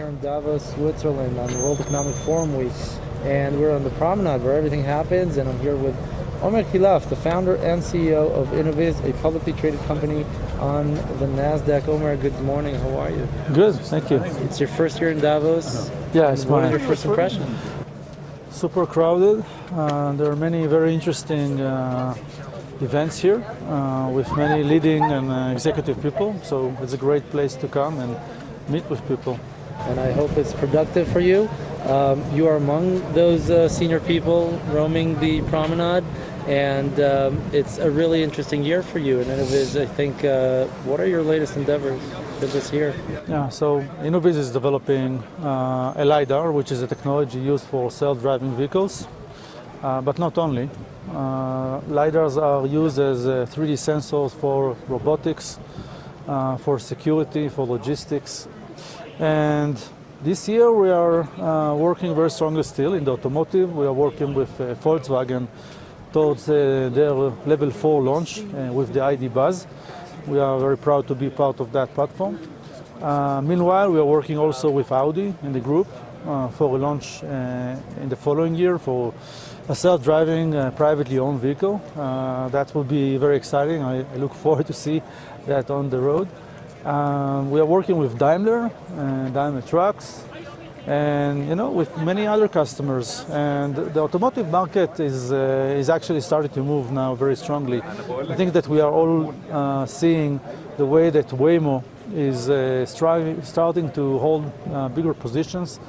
here in Davos, Switzerland on the World Economic Forum Week. And we're on the promenade where everything happens, and I'm here with Omer Keilaf, the founder and CEO of Innoviz, a publicly traded company on the NASDAQ. Omer, good morning. How are you? Good, thank you. It's your first year in Davos. Yeah, it's What mine. is your first impression? Super crowded. There are many very interesting events here with many leading and executive people. So it's a great place to come and meet with people. And I hope it's productive for you. You are among those senior people roaming the promenade, and it's a really interesting year for you. And Innoviz, I think, what are your latest endeavors for this year? Yeah, so Innoviz is developing a LiDAR, which is a technology used for self-driving vehicles, but not only. LiDARs are used as 3D sensors for robotics, for security, for logistics. And this year we are working very strongly still in the automotive. We are working with Volkswagen towards their level 4 launch with the ID Buzz. We are very proud to be part of that platform. Meanwhile, we are working also with Audi in the group for a launch in the following year for a self-driving privately owned vehicle. That will be very exciting. I look forward to see that on the road. We are working with Daimler Trucks, and with many other customers. And the automotive market is actually starting to move now very strongly. I think that we are all seeing the way that Waymo is starting to hold bigger positions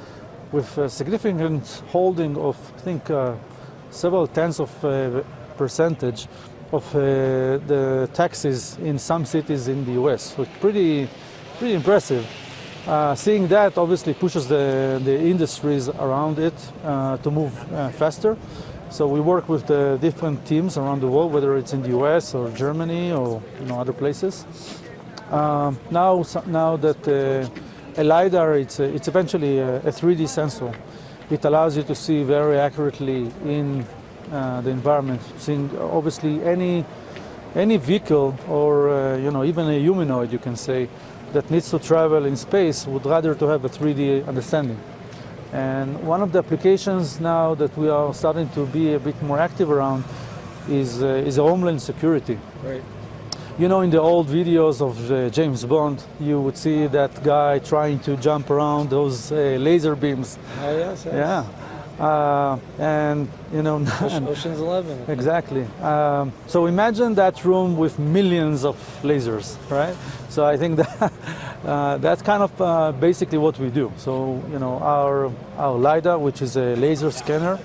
with a significant holding of, I think, several tenths of percentage of the taxis in some cities in the US. So it's pretty impressive. Seeing that obviously pushes the industries around it to move faster. So we work with the different teams around the world, whether it's in the US or Germany or other places. Now that a LiDAR, it's eventually a 3D sensor. It allows you to see very accurately in the environment, seeing obviously any vehicle or even a humanoid, you can say, that needs to travel in space would rather to have a 3D understanding. And one of the applications now that we are starting to be a bit more active around is homeland security. Right. In the old videos of James Bond, you would see that guy trying to jump around those laser beams. Oh, yes. Yeah. And Ocean's 11. Exactly. So imagine that room with millions of lasers, right? So I think that that's kind of basically what we do. So our LiDAR, which is a laser scanner,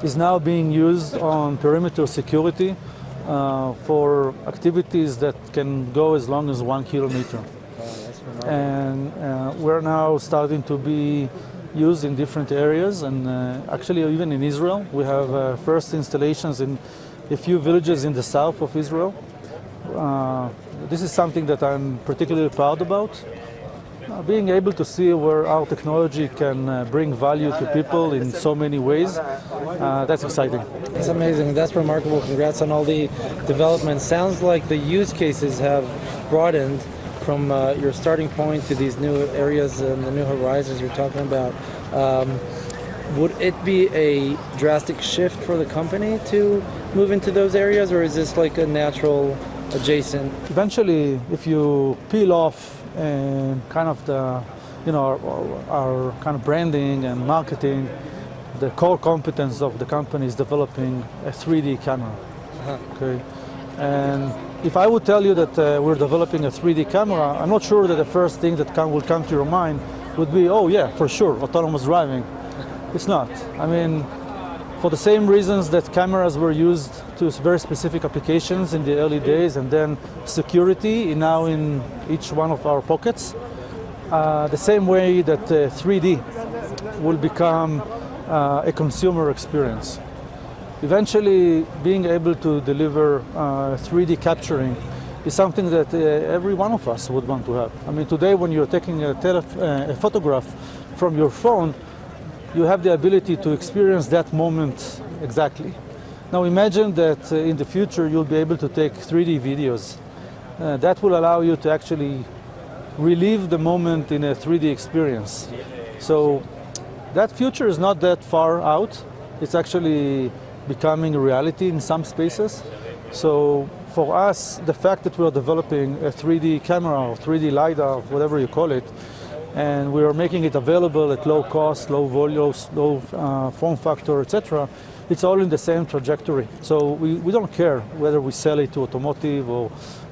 is now being used on perimeter security for activities that can go as long as 1 kilometer. Oh, that's remarkable. And we're now starting to be used in different areas, and actually even in Israel. We have first installations in a few villages in the south of Israel. This is something that I'm particularly proud about. Being able to see where our technology can bring value to people in so many ways, that's exciting. It's amazing. That's remarkable. Congrats on all the developments. Sounds like the use cases have broadened from your starting point to these new areas and the new horizons you're talking about. Would it be a drastic shift for the company to move into those areas, or is this like a natural adjacent? Eventually, if you peel off kind of the, our kind of branding and marketing, the core competence of the company is developing a 3D camera. Okay, and if I would tell you that we're developing a 3D camera, I'm not sure that the first thing that will come to your mind would be, oh yeah, for sure, autonomous driving. It's not. I mean, for the same reasons that cameras were used to very specific applications in the early days, and then security now in each one of our pockets, the same way that 3D will become a consumer experience. Eventually, being able to deliver 3D capturing is something that every one of us would want to have. I mean, today when you're taking a photograph from your phone, you have the ability to experience that moment exactly. Now imagine that in the future you'll be able to take 3D videos. That will allow you to actually relive the moment in a 3D experience. So that future is not that far out. It's actually becoming a reality in some spaces. So for us, the fact that we are developing a 3D camera or 3D LiDAR, whatever you call it, and we are making it available at low cost, low volume, low form factor, etc., it's all in the same trajectory. So we don't care whether we sell it to automotive or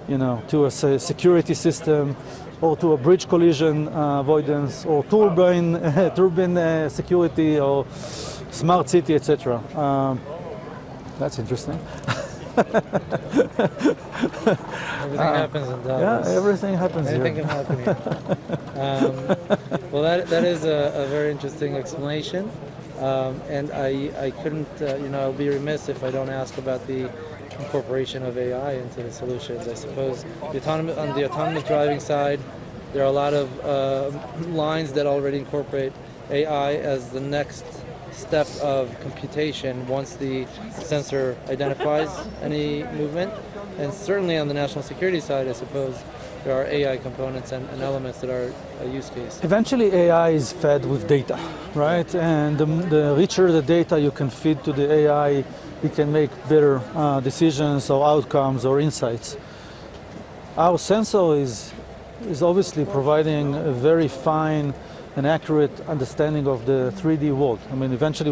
to a security system or to a bridge collision avoidance or turbine security or smart city, etc. That's interesting. Everything happens in Davos. Yeah, everything happens Anything here. can happen here. Well, that is a very interesting explanation. And I couldn't, I'll be remiss if I don't ask about the incorporation of AI into the solutions. I suppose on the autonomous driving side, there are a lot of lines that already incorporate AI as the next step of computation once the sensor identifies any movement. And certainly on the national security side, I suppose there are AI components and elements that are a use case. Eventually AI is fed with data, right? And the richer the data you can feed to the AI, it can make better decisions or outcomes or insights. Our sensor is obviously providing a very fine and accurate understanding of the 3D world. I mean, eventually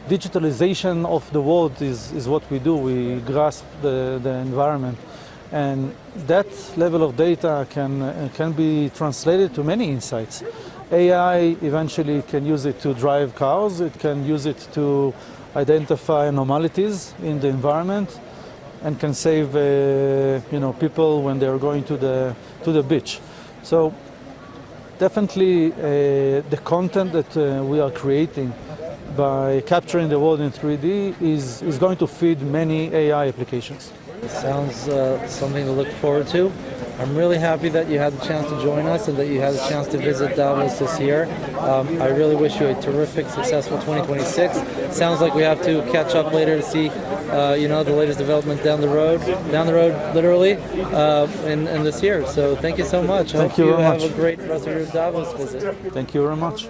digitalization of the world is what we do. We grasp the environment. And that level of data can be translated to many insights. AI eventually can use it to drive cars. It can use it to identify anomalies in the environment, and can save people when they're going to the beach. So definitely the content that we are creating by capturing the world in 3D is going to feed many AI applications. Sounds something to look forward to. I'm really happy that you had the chance to join us and that you had the chance to visit Davos this year. I really wish you a terrific, successful 2026. Sounds like we have to catch up later to see, the latest development down the road, literally, in this year. So thank you so much. Thank you very much. Have a great rest of your Davos visit. Thank you very much.